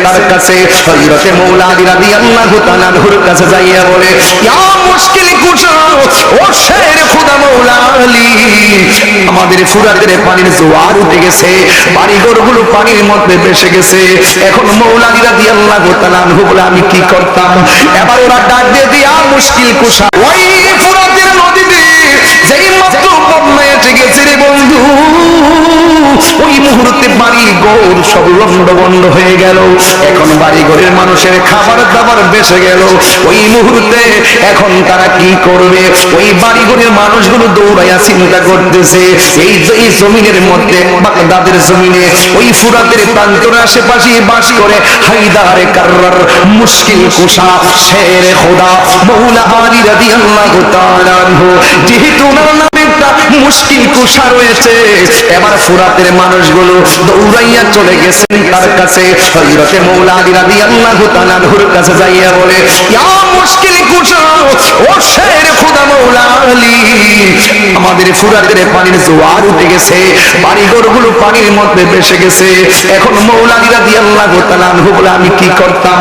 তার কাছে। হযরতে মৌলা আলী রাদিয়াল্লাহু তাআলা আনহুর কাছে যাইয়া বলে, ইয়া মুশকিল কুশা, ও শের খোদা মৌলা আলী, আমাদের ফুরাতের পানির জোয়ার উঠে গেছে, বাড়িঘরগুলো পানির মধ্যে ভেসে গেছে। এখন মৌলা আলী রাদিয়াল্লাহু তাআলা আনহু বলে, আমি কি করতাম? এবার ওরা ডাক দিয়ে দিয়া মুশকিল কুশা, ওই ফুরাতের নদীতে যেই মাত্র বন্যা এসে গেছে রে বন্ধু, ওই মুহূর্তে বাড়ি ঘর সব লন্ডভন্ড হয়ে গেল। এখন বাড়ি ঘরের মানুষের খাবার দাবার বেঁচে গেল। ওই মুহূর্তে এখন তারা কি করবে? ওই বাড়ি ঘরের মানুষগুলো দৌড়াইয়া চিন্তা করতেছে, এই জমিনের মধ্যে বাগদাদের জমিনে ওই ফুরাতের প্রান্তর আশেপাশে বাস করে হায়দারে কাররার মুশকিল কুশা শের খোদা মৌলা আলী রাদিয়াল্লাহু তাআলা আনহু, যেহেতু ওনার নামে একটা মুশকিল কুশা রয়েছে, এবার ফুরাতের মানুষগুলো দৌড়াইয়া চলে গেছেন তার কাছে। হযরতে মৌলা আলী রাদিয়াল্লাহু তাআলা আনহুর কাছে যাইয়া বলে, ইয়া মুশকিল কুশা, ও শের খোদা মৌলা আলী, আমাদের ফুরাতের পানির জোয়ার উঠে গেছে, বাড়িঘরগুলো পানির মধ্যে ভেসে গেছে। এখন মৌলা আলী রাদিয়াল্লাহু তাআলা আনহু বলে, আমি কি করতাম?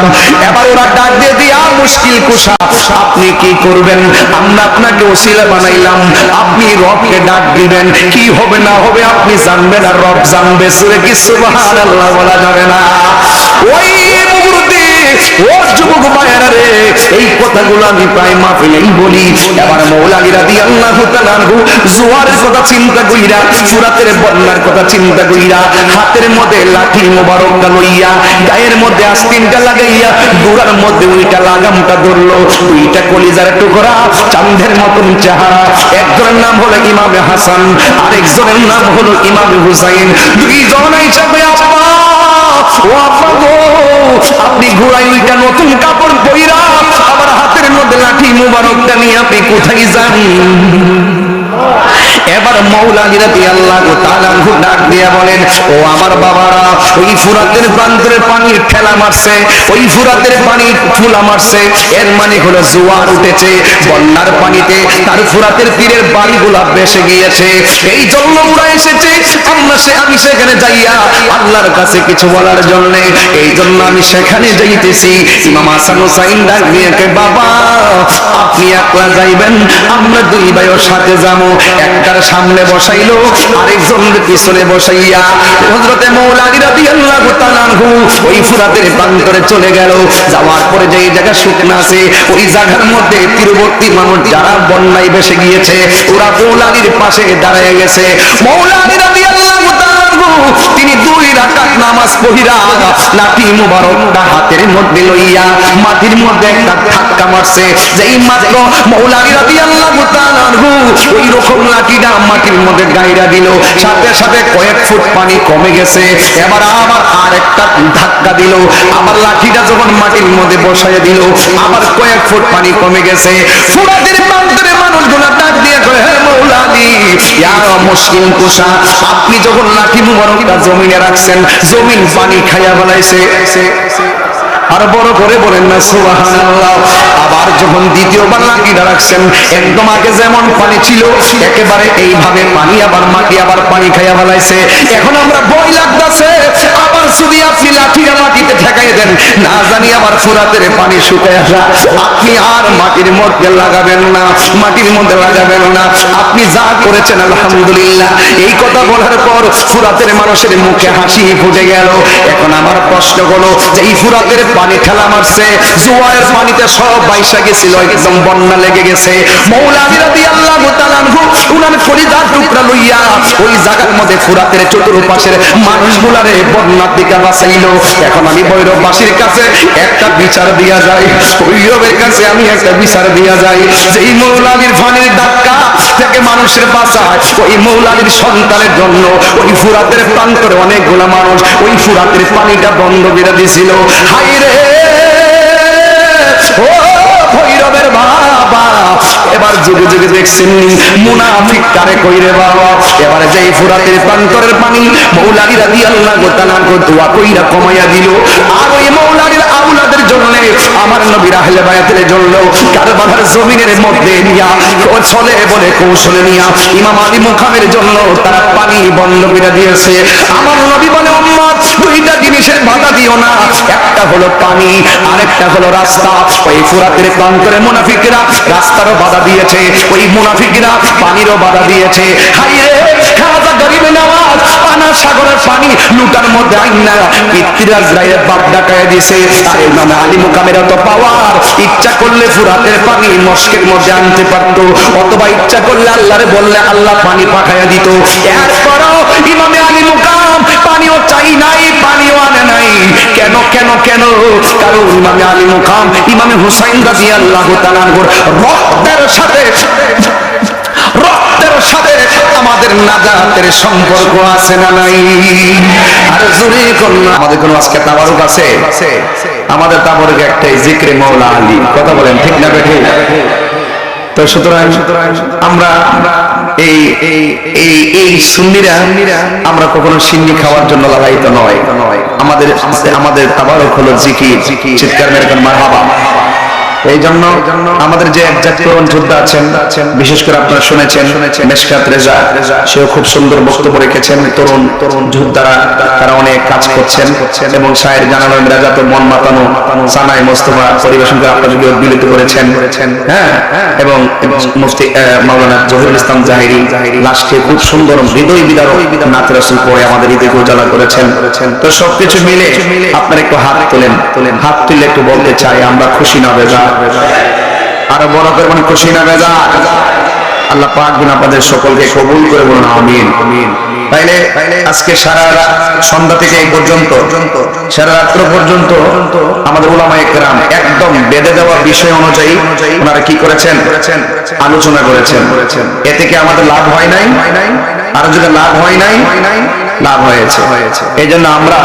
এবার ওরা ডাক দিয়ে দিয়া মুশকিল কুশা, আপনি কি করবেন? আমরা আপনাকে ওসিলা বানাইলাম, আপনি রবকে ডাক দিবেন, কি হবে না হবে আপনি জানবেন আর রব জানবে। সূরা কি সুবহানাল্লাহ বলা যাবে না? ওই মুহূর্তে ও যুবক ভাইরা রে, এই কথাগুলো আমি প্রায় মাহফিলেই বলি। এবার মৌলা আলী রাদিয়াল্লাহু তাআলা আনহু জোয়ারের কথা চিন্তা কইরা, ফুরাতের বন্যার কথা চিন্তা কইরা, হাতের মধ্যে লাঠি মোবারকটা লইয়া, গায়ের মধ্যে আস্তিনটা লাগাইয়া, গোড়ার মধ্যে ওইটা লাগামটা ধরলো। দুইটা কলিজার টুকরা, চাঁদের মতন চেহারা, একজনের নাম হলো ইমামে হাসান, আরেকজনের নাম হলো ইমামে হুসাইন। দুইজন হিসাবে আব্বা, ও আব্বা গো, আপনি ঘোড়ায় ওইটা নতুন কাপড় পইরা, আবার হাতের মধ্যে লাঠি মুবারকটা নিয়ে আপনি কোথায় যান? এবার মৌলা আলী রাদিয়াল্লাহু তাআলা আনহু ডাক দিয়া বলেন, ও আমার বাবারা, ওই ফুরাতের প্রান্তরের পানির ঠেলা মারছে, ওই ফুরাতের পানি ফুলা মারছে, এর মানে হলো জোয়ার উঠেছে, বন্যার পানিতে তার ফুরাতের তীরের বাড়িগুলা ভেসে গিয়েছে। এই জন্য ওরা এসেছে, আমি সেখানে যাইয়া আল্লাহর কাছে কিছু বলার জন্য, এই জন্য আমি সেখানে যাইতেছি। ইমাম হাসান হুসাইন ডাক দিয়ে কে, বাবা আপনি একলা যাইবেন, আমরা দুই ভাইও সাথে যাবো। একটার সামনে বসাইলো, আরেকজনের পিছনে বসাইয়া হযরতে মৌলা আলী রাদিয়াল্লাহু তাআলা আনহু ওই ফুরাতের প্রান্তরে চলে গেল। যাওয়ার পরে যে জায়গা শুকনো আছে, ওই জায়গার মধ্যে তীরবর্তী মানুষ যারা বন্যায় ভেসে গিয়েছে, ওরা মৌলা আলীর পাশে দাঁড়িয়ে গেছে। মৌলা আলী রাদিয়াল্লাহু তাআলা আনহু তিনি 2 রাকাত নামাজ পড়িয়া লাঠি মুবারকটা হাতের মধ্যে লইয়া মাটির মধ্যে একটা ধাক্কা মারছে। যেই মাত্র মৌলা আলী রাদিয়াল্লাহু তাআলা আনহু ওই রকম লাঠিটা মাটির মধ্যে গাইরা দিল, সাথে সাথে কয়েক ফুট পানি কমে গেছে। এবার আবার আরেকটা ধাক্কা দিল, আবার লাঠিটা যখন মাটির মধ্যে বসায় দিল, আবার কয়েক ফুট পানি কমে গেছে। ফুরাতের প্রান্তরে মানুষগুলো ডাক দিয়ে কয়, হে মৌলা আলী, ইয়া মুশকিল কুশা, আপনি যখন লাঠি মুবারকটা জমিনে রাখছেন, জমিন পানি খাইয়া ফেলাইছে। আর বড় করে বলেন না সুবহানাল্লাহ। আবার যখন দ্বিতীয়বার লাঠিটা রাখছেন, একদম আগে যেমন পানি ছিল একেবারে এইভাবে পানি, আবার মাটি আবার পানি খাইয়া ফেলাইছে। এখন আমরা ভয় লাগতেছে, আবার যদি আপনি লাঠিটা মাটিতে ঠেকাই দেন, না জানি আবার ফুরাতের পানি শুকায় আসা, আপনি আর মাটির মধ্যে লাগাবেন না, মাটির মধ্যে লাগাবেন না। আপনি যা করেছেন আলহামদুলিল্লাহ। এই কথা বলার পর ফুরাতের মানুষের মুখে হাসি ফুটে গেল। এখন আমার প্রশ্ন হলো, যে এই ফুরাতের পানি ঠেলা মারছে, জোয়ারের পানিতে সব বাইসা গেছিল, একদম বন্যা লেগে গেছে। মৌলা আলী রাদিয়াল্লাহু তাআলা আনহু উনার কলিজার টুকরা লইয়া ওই জায়গার মধ্যে ফুরাতের চতুর্পাশের মানুষগুলারে বন্যার দিকে বাঁচাইলো। এখন আমি ভৈরববাসীর কাছে একটা বিচার দিয়া যাই, ভৈরবের কাছে আমি একটা বিচার দিয়া যাই, যে এই মৌলা আলীর পানির ধাক্কা থেকে মানুষের বাঁচায়, ওই মৌলা আলীর সন্তানের জন্য ওই ফুরাতের প্রান্তরে অনেকগুলা মানুষ ওই ফুরাতের পানিটা বন্ধ করে দিয়েছিল। হায় রে ও ভৈরবের বাবা, এবার যুগে যুগে দেখছেন মুনাফিক কারে কইরে বাবা। এবারে যে ফুরাতের প্রান্তরের পানি মৌলা আলী রাদিয়াল্লাহু তাআলা দোয়া কইরা কমাইয়া দিল, আর ওই মৌলা আলীর আওলাদের জন্য আমার নবীর আহলে বায়াতের জন্য কারবালার জমিনের মধ্যে নিয়া চলে বলে কৌশলে নিয়া ইমাম আলী মুকামের জন্য তারা পানি বন্ধ করে দিয়েছে। আমার নবী বলে উম্মত দুইটা জিনিসের বাধা দিও না, একটা হলো পানি আরেকটা হলো রাস্তা। ওই ফুরাতের প্রান্তরে মুনাফিকরা রাস্তারও বাধা দিয়েছে, ওই মুনাফিকরা পানিরও বাধা দিয়েছে। হাইরে খাজা গরিব নওয়াজ পানা সাগরের পানি লুটার মধ্যে আইনা পিতৃরাজ রায়ের বাপ ডাকায় দিছে। আর ইমাম আলী মুকামের এত পাওয়ার, ইচ্ছা করলে ফুরাতের পানি মস্কের মধ্যে আনতে পারত, অথবা ইচ্ছা করলে আল্লাহরে বললে আল্লাহ পানি পাঠাইয়া দিত। এরপরও ইমামে আলী মুকাম পানিও চাই নাই, পানিও আনে নাই। কেন কেন কেন? কারণ ইমামে আলী মুকাম ইমামে হুসাইন রাদিয়াল্লাহু তাআলা রক্তের সাথে আমাদের নাজাতের সম্পর্ক আছে না নাই? আর জোরে কন্যা আমাদের কোন আজকে তাবারুক আছে? আমাদের তাবারুক একটাই, জিকরে মাওলা আলী। কথা বলেন ঠিক না বেঠে? তো সুতরাং আমরা এই সুন্নিরা আমরা কখনো সিন্নি খাওয়ার জন্য লাগাইতে নয়। আমাদের তাবারুক হলো জিকির। চিৎকার মেরে কোন মারহাবা। এই জন্য আমাদের যে একজাত তরুণ যোদ্ধা আছেন, বিশেষ করে আপনারা শুনেছেন মেশকাত রেজা, সেও খুব সুন্দর বক্তব্য রেখেছেন। তরুণ যোদ্ধারা তারা অনেক কাজ করছেন এবং শায়ের জানালেন রেজা তো মন মাতানো সানাই মোস্তফা পরিবেশন করে আপনাদেরকে উদ্বিলিত করেছেন। হ্যাঁ, এবং মুফতি মাওলানা জহিরুল ইসলাম জাহিরি লাস্টে খুব সুন্দর হৃদয় বিদারক নাত রাসূল পড়ে আমাদের হৃদয়কে উজালা করেছেন। তো সবকিছু মিলে আপনারা একটু হাত তোলেন, হাত তুলে একটু বলতে চাই আমরা খুশি না বেজা? আরো বড় করে মানে খুশি না বেজা? আল্লাহ পাক যেন আপনাদের সকলকে কবুল করে বলুন আমিন। তাইলে আজকে সারা সন্ধ্যা থেকে এই পর্যন্ত, সারা রাত্র পর্যন্ত আমাদের উলামায়ে কেরাম একদম বেঁধে দেওয়া বিষয় অনুযায়ী ওনারা কি করেছেন? আলোচনা করেছেন। এতে কি আমাদের লাভ হয় নাই? আর যদি লাভ হয় নাই, লাভ হয়েছে। এই জন্য আমরা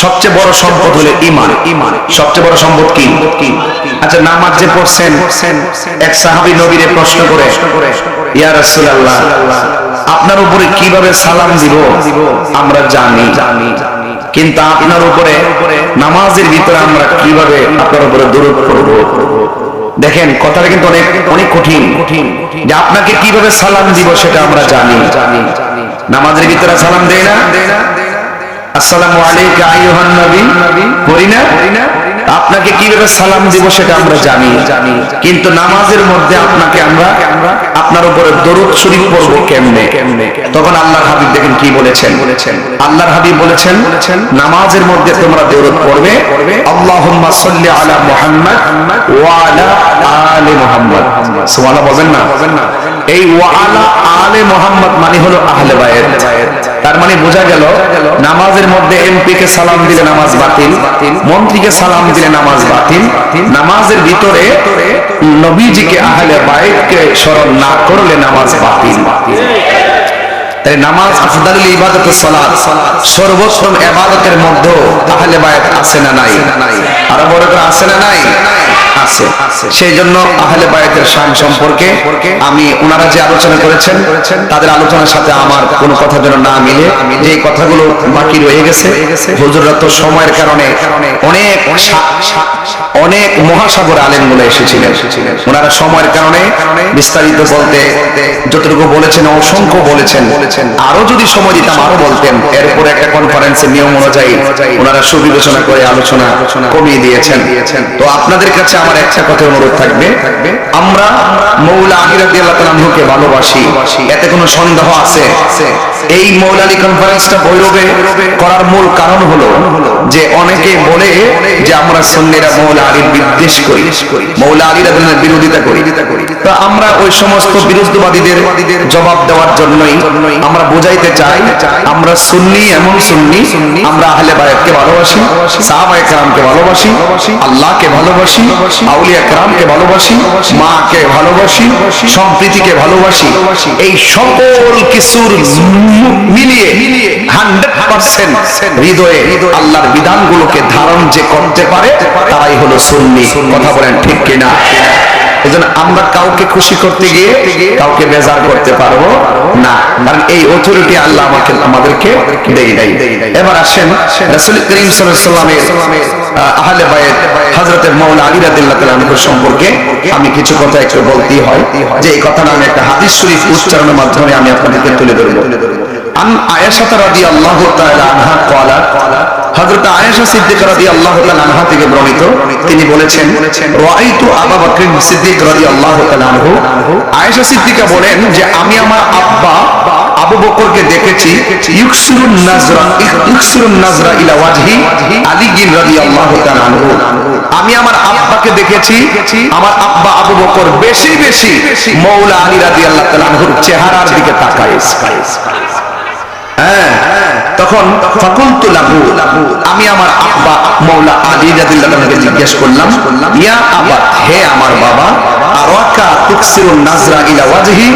সবচেয়ে বড় সম্পদ হলো ঈমান। সবচেয়ে বড় সম্পদ কি? আচ্ছা, নামাজ যে পড়ছেন, এক সাহাবী নবীরে প্রশ্ন করে, ইয়া রাসূলুল্লাহ আপনার উপরে কিভাবে সালাম দিব আমরা জানি, কিন্তু আপনার উপরে নামাজের ভিতরে আমরা কিভাবে আপনার উপরে দরুদ পড়ব? দেখেন কথাটা কিন্তু অনেক কঠিন, যে আপনাকে কিভাবে সালাম দিব সেটা আমরা জানি। নামাজের ভিতরে সালাম দেই না? আসসালামু আলাইকা আইয়ুহান নবী পড়ি না? আপনাকে কিভাবে সালাম দিব সেটা আমরা জানি, কিন্তু নামাজের মধ্যে আপনাকে আমরা আপনার উপরে দরুদ শরীফ পড়ব কেমনে? তখন আল্লাহর হাবিব দেখেন কি বলেছেন। আল্লাহর হাবিব বলেছেন নামাজের মধ্যে তোমরা দরুদ পড়বে আল্লাহুম্মা সাল্লি আলা মুহাম্মাদ ওয়া আলা আলি মুহাম্মাদ। সুবহানাল্লাহ বলেন না? এই ওয়া আলা আলি মুহাম্মাদ মানে হলো আহলে বায়াত। তার মানে বোঝা গেল নামাজের মধ্যে এমপি কে সালাম দিলে নামাজ বাতিল, মন্ত্রীকে সালাম দিলে নামাজ বাতিল, নামাজের ভিতরে নবীজিকে আহলে বায়াতকে স্মরণ না করলে নামাজ বাতিল। তাই নামাজ আফদালুল ইবাদাতুস সালাত, সর্বোত্তম ইবাদতের মধ্যে আহলে বায়াত আছে না নাই? আর বড় করে আছে না নাই? আছে। সেই জন্য আহলে বায়াতের শান সম্পর্কে আমি ওনারা যে আলোচনা করেছেন তাদের আলোচনার সাথে আমার কোনো কথা যেন না মিলে, যে কথাগুলো বাকি রয়ে গেছে হুজুররা তো সময়ের কারণে অনেক মহাসাগর আলেমগুলো এসেছিলেন, ওনারা সময়ের কারণে বিস্তারিত বলতে যতটুকু বলেছেন অসংখ্য বলেছেন। আরো যদি সময় দিতাম আরো বলতেন। এরপর একটা কনফারেন্সের নিয়ম অনুযায়ী ওনারা সুবিবেচনা করে আলোচনা কমিয়ে দিয়েছেন। তো আপনাদের কাছে আমার একটা কথা অনুরোধ থাকবে, আমরা মৌলা আলী রাদিয়াল্লাহু তাআলা আনহুকে ভালোবাসি, এতে কোনো সন্দেহ আছে? এই মৌলা আলী কনফারেন্সটা ভৈরবে করার মূল কারণ হলো যে অনেকে বলে যে আমরা সুন্নিরা মৌলা আলীর বিদ্বেষ করি, মৌলা আলী রাদিয়াল্লাহু বিরোধিতা করি। তো আমরা ওই সমস্ত বিরুদ্ধবাদীদের জবাব দেওয়ার জন্যই আমরা বোঝাইতে চাই আমরা সুন্নি, এমন সুন্নি আমরা আহলে বায়াতকে ভালোবাসি, সাহাবায়ে কেরামকে ভালোবাসি, আল্লাহকে ভালোবাসি, আউলিয়া কেরামকে ভালোবাসি, মাকে ভালোবাসি, সম্প্রীতিকে ভালোবাসি। এই সকল কিছুর মিলিয়ে 100% হৃদয়ে আল্লাহর বিধানগুলোকে ধারণ যে করতে পারে তারাই হলো সুন্নি। কথা বলেন ঠিক কিনা? এজন্য আমরা কাউকে খুশি করতে গিয়ে কাউকে বেজার করতে পারবো না, কারণ এই অথরিটি আল্লাহ আমাদেরকে দেয় নাই। এবার আসেন রাসূল করিম সাল্লাল্লাহু আলাইহি ওয়াসাল্লামের আহলে বায়ত হযরত মাওলানা আলী রাদিয়াল্লাহু তাআলা আনহু সম্পর্কে আমি কিছু কথা একটু বলতেই হয়, যে এই কথাটা আমি একটা হাদিস শরীফ উচ্চারণের মাধ্যমে আমি আপনাদেরকে তুলে ধরব। আন আয়েশা রাদিয়াল্লাহু তাআলা আনহা ক্বালাত, হযরত আয়েশা সিদ্দিকা রাদিয়াল্লাহু তাআলা আনহা থেকে বর্ণিত, তিনি বলেছেন রাআইতু আবু বকর সিদ্দিক রাদিয়াল্লাহু তাআলা আনহু, আয়েশা সিদ্দিকা বলেন যে আমি আমার আব্বা আবু বকরকে দেখেছি ইউকসিরুন নাজরা ইলা ওয়াজহি আলী রাদিয়াল্লাহু তাআলা আনহু, আমি আমার আব্বাকে দেখেছি, আমার আব্বা আবু বকর বেশি বেশি মাওলা আলী রাদিয়াল্লাহু তাআলা আনহুর চেহারার দিকে তাকায়। তখন ফাকুলতু লাহু, আমি আমার আব্বা মাওলা আলী রাদিয়াল্লাহু তাআলাকে জিজ্ঞেস করলাম, ইয়া আবা, হে আমার বাবা, আরাকা তুকসিরুন নাজরা ইলা ওয়াজহি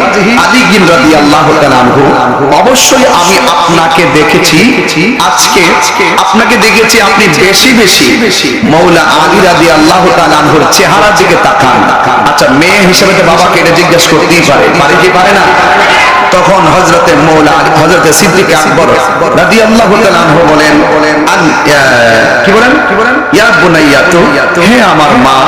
আলী রাদিয়াল্লাহু তাআলা আনহু, অবশ্যই আমি আপনাকে দেখেছি, আজকে আপনাকে দেখেছি আপনি বেশি বেশি মাওলা আলী রাদিয়াল্লাহু তাআলা আনহুর চেহারার দিকে তাকান। আচ্ছা, মেয়ে হিসেবে তো বাবাকে এটা জিজ্ঞেস করতেই পারে কি পারে না? তখন হযরতে মাওলা হযরতে সিদ্দিক আকবর রাদিয়াল্লাহু তাআলা আনহু বলেন, কি বলেন, ইয়া বুনাইয়াতু, হে আমার মা,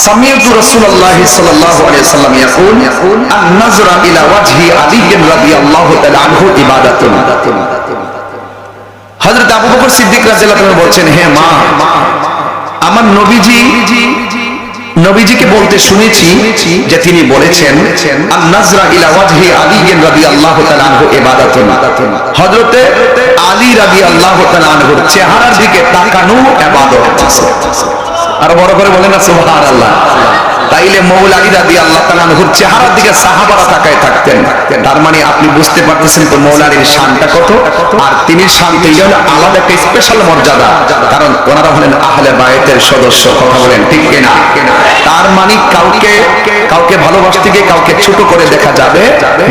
সামিআতু রাসূলুল্লাহ সাল্লাল্লাহু আলাইহি ওয়াসাল্লাম ইয়াকুল আন নাজরা ইলা ওয়াজহি আলী রাদিয়াল্লাহু তাআলা আনহু ইবাদাতুন। হযরত আবু বকর সিদ্দিক রাদিয়াল্লাহু তাআলা বলছেন, হে মা, আমার নবীজিকে বলতে শুনেছি যে তিনি বলেছেন আন নাজরা ইলা ওয়াজহি আলী রাদিয়াল্লাহু তাআলা আনহু ইবাদাতুন, হযরতে আলী রাদিয়াল্লাহু তাআলা আনহুর চেহারার দিকে তাকানো ইবাদত। আর বড় করে বলেন না সুবহানাল্লাহ। তাইলে মাওলা আলী রাদিয়াল্লাহু তাআলা আনহুর চেহারার দিকে সাহাবারা তাকায় থাকতেন। তার মানে আপনি বুঝতে পারতেছেন তো মাওলা আলীর শানটা কত, আর তিনি শানটা হলো আলাদা একটা স্পেশাল মর্যাদা, কারণ ওনারা হলেন আহলে বায়তের সদস্য। কথা বলেন ঠিক কিনা? তার মানে কাউকে ভালোবাসতে গিয়ে কাউকে ছোট করে দেখা যাবে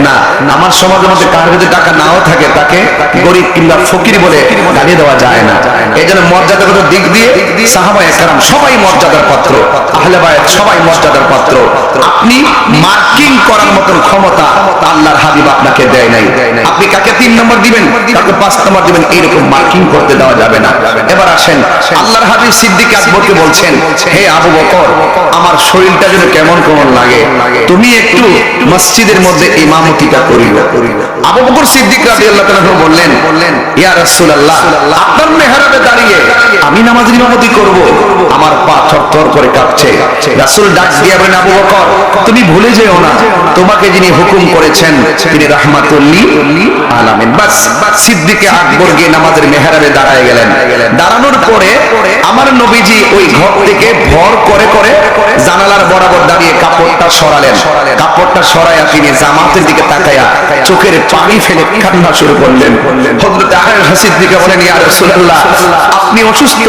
না। আমার সমাজের মধ্যে কার কাছে টাকা নাও থাকে তাকে গরিব কিংবা ফকির বলে গালি দেওয়া যায় না। এই জন্য মর্যাদাগত দিক দিয়ে সাহাবায়ে কেরাম সবাই মর্যাদার পাত্র, আহলে বায়ত সবাই মর্যাদার পাত্র। আপনি মার্কিং করার মতন ক্ষমতা আল্লাহর হাবিব আপনাকে দেয় নাই। আপনি কাকে 3 নম্বর দিবেন, কাকে 5 নম্বর দিবেন, এইরকম মার্কিং করতে দেওয়া যাবে না। এবার আসেন, আল্লাহর হাবিব সিদ্দিক আকবরকে বলছেন, হে আবু বকর, আমার শরীরটা যেন কেমন কেমন লাগে, তুমি একটু মসজিদের মধ্যে ইমামতিটা করিও। আবু বকর সিদ্দিক রাদিয়াল্লাহু তাআলা বললেন, ইয়া রাসূলুল্লাহ, আপনার মেহরাবে দাঁড়িয়ে আমি নামাজের ইমামতি করব, আমার পা থরথর করে কাঁপছে। রাসূল ডাক দিয়ে বলেন, আবু বকর, তুমি ভুলে যেও না তোমাকে যিনি হুকুম করেছেন তিনি রাহমাতুল লিল আলামিন। বাস সিদ্দিক আকবর গিয়ে নামাজের মেহরাবে দাঁড়ায় গেলেন। দাঁড়ানোর পরে আমার নবীজি ওই ঘর থেকে ভর করে করে জানালার বরাবর দাঁড়িয়ে কাপড়টা সরালেন। কাপড়টা সরাইয়া তিনি জামাতের দিকে তাকায়া চোখের পানি ফেলে কান্না শুরু করলেন। হযরত আয়েশা সিদ্দিকা বলেন, ইয়া রাসূলুল্লাহ, আপনি অসুস্থ,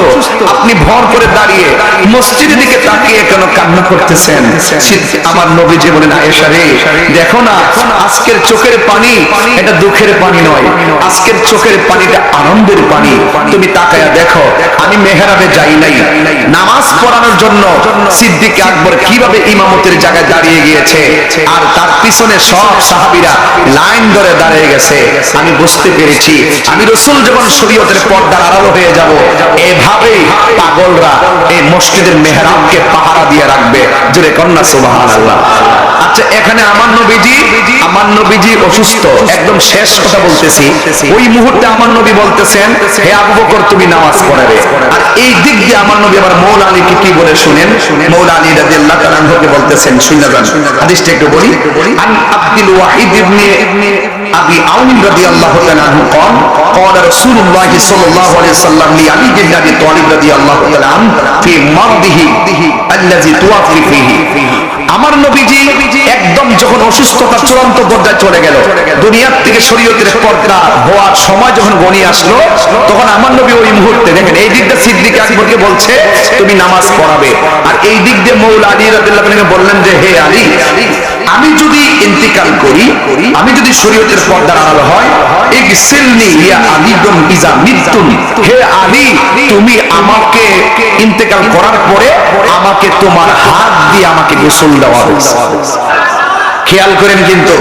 আপনি ভর করে দাঁড়িয়ে মসজিদের দিকে তাকিয়ে কেন কান্না করতেছেন? আমার নবীজি বলেন, আয়েশা রে, দেখো না, আজকের চোখের পানি এটা দুঃখের পানি নয়, আজকের চোখের পানিটা আনন্দের পানি। তুমি তাকায়া দেখো, আমি মেহরাবে যাই নাই, নামাজ পড়ানোর জন্য সিদ্দিক আকবর কিভাবে ইমামতের জায়গায় দাঁড়িয়ে গিয়েছে, আর তার পিছনে সব সাহাবীরা লাইন ধরে দাঁড়িয়ে গেছে। আমি বুঝতে পেরেছি আমি রাসূল যখন শরীয়তের পর্দার আড়াল হয়ে যাব, এভাবেই পাগলরা এই মসজিদের মেহরাবকে পাহারা দিয়ে রাখবে। জোরে কন্যা সুবহানাল্লাহ। আচ্ছা, এখানে আমার নবীজি অসুস্থ, একদম শেষ কথা বলতেছি, ওই মুহূর্তে আমার নবী বলতেছেন, হে আবু বকর, তুমি নামাজ পড়াবে। আর এই দিক দিয়ে আমার নবী আবার মাওলা আলীকে কি বলে শুনেন, মাওলা আলী রাদিয়াল্লাহু তাআলা আনহুকে বলতেছেন, শুনে যান হাদিসটা একটু বলি। আন আব্দুল ওয়াহিদ ইবনে আবি আউন রাদিয়াল্লাহু তাআলা আনহু قال قال رسول الله صلى الله عليه وسلم لعلي بن ابي طالب رضي الله تعالى عنه في مرضه الذي توفي فيه। আমার নবীজি একদম যখন অসুস্থতা চূড়ান্ত পর্যায়ে চলে গেল, দুনিয়ার থেকে শরীয়তের পর্দা হওয়ার সময় যখন ঘনিয়ে আসলো, তখন আমার নবী ওই মুহূর্তে দেখেন, এই দিকটা সিদ্দিক আকবরকে বলছে তুমি নামাজ পড়াবে, আর এই দিক দিয়ে মাওলা আলী রাদিয়াল্লাহু তাআলা বললেন যে, হে আলী, আমি যদি ইন্তিকাল করি, আমি যদি শরীয়তের পর্দার আড়াল হয়, ইগসিলনি ইয়া আলীকুম ইজা মিতুম, হে আলী, তুমি আমাকে ইন্তিকাল করার পরে আমাকে তোমার হাত দিয়ে আমাকে গোসল দেওয়া হবে। খেয়াল করেন কিন্তু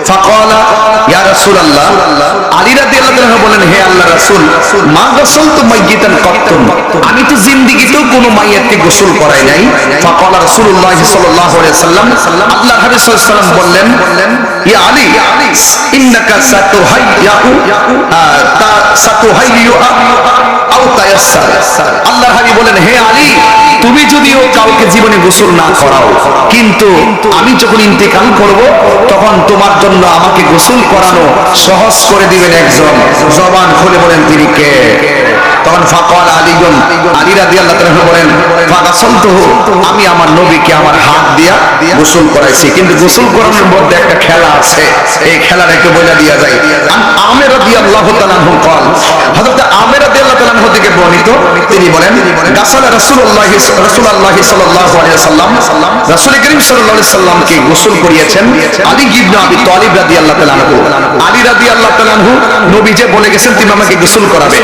ফাকালা ইয়া রাসূলুল্লাহ, আলী রাদিয়াল্লাহু তাআলা বলেন, হে আল্লাহর রাসূল, মা গাসালতু মাইয়িতান কাত্তুন, আমি তো জিন্দেগিতেও কোনো মাইয়াতকে গোসল করাই নাই। ফাকালা রাসূলুল্লাহ সাল্লাল্লাহু আলাইহি ওয়াসাল্লাম, আল্লাহর হাবিব সাল্লাল্লাহু আলাইহি ওয়াসাল্লাম বললেন, ইয়া আলী ইন্নাকা সাতুহাইয়ু আও তায়াসসার। আল্লাহর হাবিব বলেন, হে আলী, তুমি যদিও কাউকে জীবনে গোসল না করাও, কিন্তু আমি যখন ইন্তেকাল করব তখন তোমার জন্য আমাকে গোসল করানো সহজ করে দিবেন একজন। জবান খুলে বলেন তিনি কে? তখন ফাকাল আলীগণ, আলী রাদিয়াল্লাহু তাআলা বলেন, ফাগাসালতুহু, আমি আমার নবীকে আমার হাত দিয়া গোসল করাইছি। কিন্তু গোসল করানোর মধ্যে একটা খেলা আছে, এই খেলার একটু বলে দিয়া যায়। আমের রাদিয়াল্লাহু তাআলা আনহু قال, হযরত আমের রাদিয়াল্লাহু তাআলা আনহু থেকে বর্ণিত, তিনি বলেন, গাসালা রাসূলুল্লাহ সাল্লাল্লাহু আলাইহি ওয়াসাল্লাম, রাসূল করিম সাল্লাল্লাহু আলাইহি ওয়াসাল্লামকে গোসল করিয়েছেন আলী ইবনে আবি তালিব রাদিয়াল্লাহু তাআলা আনহু। আলী রাদিয়াল্লাহু তাআলা আনহু নবী যে বলে গেছেন তুমি আমাকে গোসল করাবে,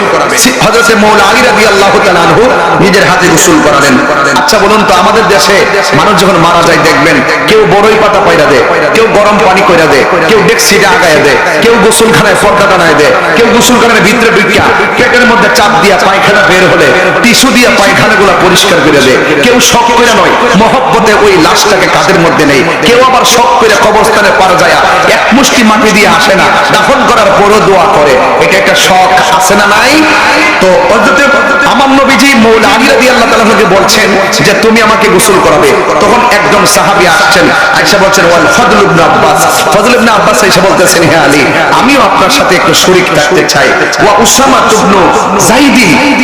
হযরত মাওলানা আলী রাদিয়াল্লাহু তাআলা আনহু নিজের হাতে গোসল করালেন। আচ্ছা বলুন তো, আমাদের দেশে মানুষ যখন মারা যায় দেখবেন কেউ বড়ই পাতা পায়রা দেয়, কেউ গরম পানি কইরা দেয়, কেউ ডেকসিটা আগায় দেয়, কেউ গোসলখানায় পর্দা টানায় দেয়, কেউ গোসলখানার ভিতরে ঢুকিয়া পেটের মধ্যে চাপ দিয়া পায়খানা বের হলে টিস্যু দিয়া পায়খানাগুলো পরিষ্কার করে দেয়। কেউ শখ করে নয়, মহব্বতে ওই লাশটাকে কাঁধের মধ্যে নেই। কেউ আবার শখ করে কবরস্থানে পার যায় এক মুষ্টি মাটি দিয়ে আসে না, দাফন করার পরও দোয়া করে। এটা একটা শখ আছে না নাই? তো আমার নবীজি মাওলানা আলী রাদিয়াল্লাহু তাআলা আনহুকে বলছেন যে তুমি আমাকে গোসল করাবে। তখন একজন সাহাবী আসছেন, আয়েশা বলছেন, ওয়াল ফজল ইবনে আব্বাস, ফজল ইবনে আব্বাস এসে বলতেছেন, হে আলী, আমিও আপনার সাথে একটু শরীক থাকতে চাই। ওয়া উসামা ইবনে যায়েদ,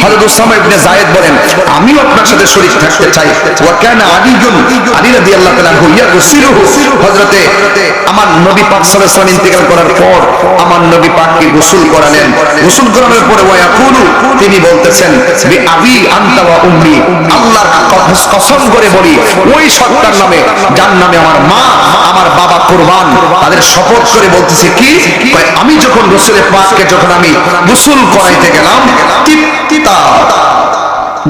হযরত উসামা ইবনে যায়েদ বলেন, আমিও আপনার সাথে শরীক থাকতে চাই। ওয়া কানা আলীগুন, আলী রাদিয়াল্লাহু তাআলা আনহু ইয়াগসিলুহু, হযরতে আমার নবী পাক সাল্লাল্লাহু আলাইহি ওয়াসাল্লাম ইন্তেকাল করার পর আমার নবী পাককে গোসল করালেন। গোসল করানোর পরে ওয়া ইয়াকুলু, তিনি বলতেছেন, বি আবি আনতা ওয়া উম্মি, আল্লাহর কসম করে বলি ওই সত্তার নামে যার নামে আমার মা আমার বাবা কুরবান, তাদের শপথ করে বলতেছে কি, আমি যখন রাসূলের পাককে যখন আমি গোসল করাইতে গেলাম,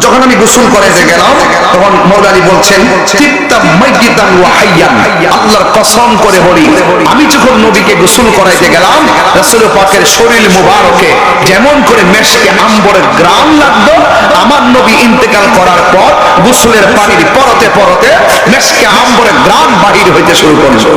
যখন আমি গোসল করাইতে গেলাম তখন মাওলানা আলী বলছেন, তিত্তা মাইয়িতান ওয়া হাইয়ান, আল্লাহর কসম করে বলি আমি যখন নবীকে গোসল করাইতে গেলাম রাসূল পাকের শরীর মুবারকে যেমন করে মেশকে আম্বরের গ্রাম লাগতো, আমার নবী ইন্তেকাল করার পর গোসলের পানির পরতে পরতে মেশকে আম্বরের গ্রাম বাহির হইতে শুরু করলো।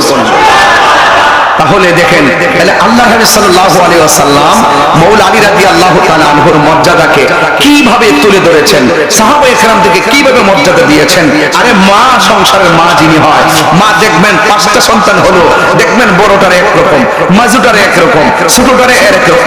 তাহলে দেখেন, তাহলে আল্লাহর হাবিব সাল্লাল্লাহু আলাইহি ওয়াসাল্লাম মাওলানা আলী রাদিয়াল্লাহু তাআলা আনহুর মর্যাদাকে কিভাবে তুলে ধরেছেন, সাহাবায়ে কেরাম থেকে কিভাবে মর্যাদা দিয়েছেন। আরে মা, সংসারের মা যিনি হয়, মা দেখবেন পাঁচটা সন্তান হলো, দেখবেন বড়টারে একরকম, মাঝুটারে একরকম, ছোটটারে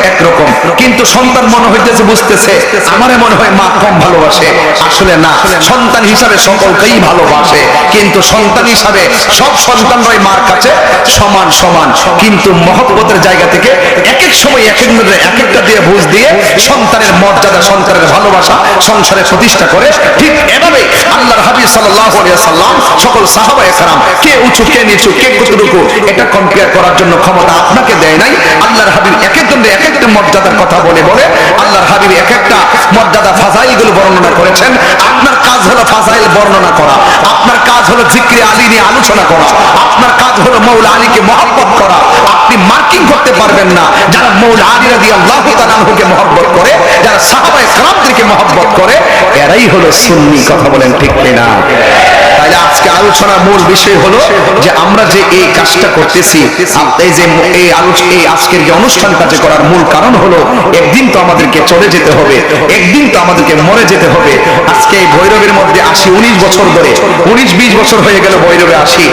একরকম, কিন্তু সন্তান মনে হইতেছে বুঝতেছে আমারে মনে হয় মা কম ভালোবাসে। আসলে না, সন্তান হিসাবে সকলকেই ভালোবাসে, কিন্তু সন্তান হিসাবে সব সন্তানরাই মার কাছে সমান সমান, কিন্তু মহব্বতের জায়গা থেকে এক এক সময় এক একজনের এক একটা দিয়ে বুঝ দিয়ে সন্তানের মর্যাদা, সন্তানের ভালোবাসা সংসারে প্রতিষ্ঠা করে। ঠিক এভাবে আল্লাহর হাবিব সাল্লাল্লাহু আলাইহি ওয়াসাল্লাম সকল সাহাবায়ে কেরাম কে উঁচু কে নিচু কে কতটুকু এটা কম্পেয়ার করার জন্য ক্ষমতা আপনাকে দেয় নাই। আল্লাহর হাবিব এক একজনের এক একটা মর্যাদার কথা বলে বলে আল্লাহর হাবিব এক একটা মর্যাদা ফাজাইলগুলো বর্ণনা করেছেন। আপনার কাজ হলো ফাজাইল বর্ণনা করা, আপনার কাজ হলো জিক্রে আলী নিয়ে আলোচনা করা, আপনার কাজ হলো মাওলানা আলীকে মহব্বত করা। আপনি মার্কিং করতে পারবেন না যারা মাওলানা আলী রাদিয়াল্লাহু তাআলা আনহুকে মহব্বত করে, যারা সাহাবায়ে কেরামদেরকে মহব্বত করে, এরাই হলো সুন্নি। কথা বলেন ঠিক কিনা? তাহলে আজকে আলোচনার মূল বিষয় হলো যে আমরা যে এই কাজটা করতেছি, এই যে এই আজকের যে অনুষ্ঠান কাজে করার মূল কারণ হলো একদিন তো আমাদেরকে চলে যেতে হবে, একদিন তো আমাদেরকে মরে যেতে হবে। আজকে এই ভৈরবের মধ্যে 19 বছর ধরে 19-20 বছর হয়ে গেল ভৈরবে আসি,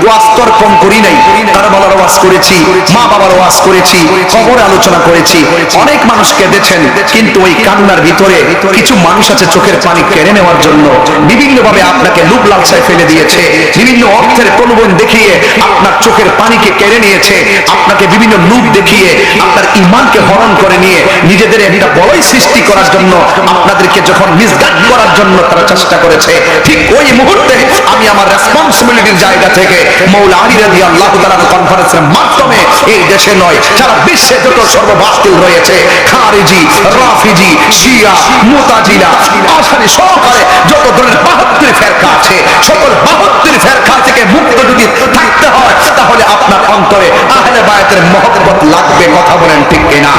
ওয়াজ তো আর কম করি নাই, কারবালার ওয়াজ করেছি, মা বাবার ওয়াজ করেছি, কবরে আলোচনা করেছি, অনেক মানুষ কেঁদেছেন, কিন্তু ওই কান্নার ভিতরে কিছু মানুষ আছে চোখের পানি কেড়ে নেওয়ার জন্য বিভিন্নভাবে আপনাকে লুপ লালসায় ফেলে দিয়েছে, বিভিন্ন অর্থের প্রলোভন দেখিয়ে আপনার চোখের পানিকে কেড়ে নিয়েছে, আপনাকে বিভিন্ন লুপ দেখিয়ে আপনার ঈমানকে হরণ করে নিয়ে নিজেদের একটা বড়ই সৃষ্টি করার জন্য আপনাদেরকে যখন মিসগাইড করার জন্য তারা চেষ্টা করেছে, ঠিক ওই মুহূর্তে আমি আমার রেসপন্সিবিলিটির জায়গা থেকে মাওলানা আলী রাদিয়াল্লাহু তাআলা কনফারেন্সের মাধ্যমে এই দেশে নয় সারা বিশ্বে যত সর্ববাস্তিল রয়েছে, খারিজি, রাফিজি, শিয়া, মুতাজিলা, আশারি সহকারে যত ধরনের 72 ফেরকা আছে, সকল 72 ফেরকা থেকে মুক্ত যদি থাকতে হয় তাহলে আপনার অন্তরে আহলে বায়াতের মহব্বত লাগবে। কথা বলেন ঠিক কিনা?